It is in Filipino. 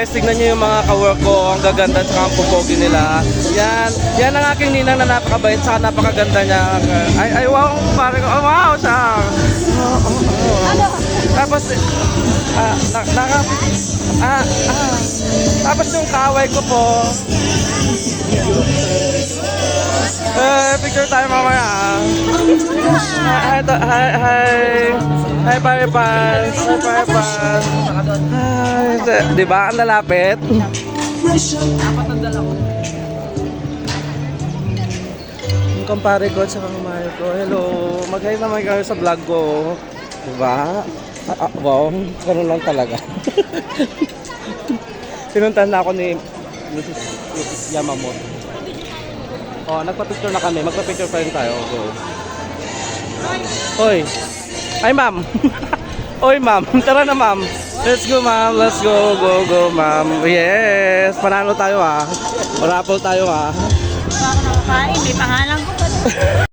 guys, tignan nyo yung mga kawork ko. Ang gaganda sa ang pupogi nila. Yan ang aking ninang na napakabait sa napakaganda niya. Ay, wow, parang, oh, wow, siya. Tapos, tapos yung kaway ko po. Picture tayo mamaya. Hi, Pare Pans. Hi, Pare Pans. Hi. Diba? Ang lalapit. Yung kumpare ko at saka kumpare ko. Hello. Mag-hi naman kayo sa vlog ko. Diba? Wow. Ganun lang talaga. Sinuntan na ako ni Mrs. Yamamoto. Oh, nagpa-picture na kami. Magpa-picture pa rin tayo. Go. Hoy. Ay, ma'am. Hoy, ma'am. Tara na, ma'am. Let's go, ma'am. Let's go. Go, ma'am. Yes. Panalo tayo, ah. Raffle tayo, ah. Ako nakakain. May pangalan ko pa.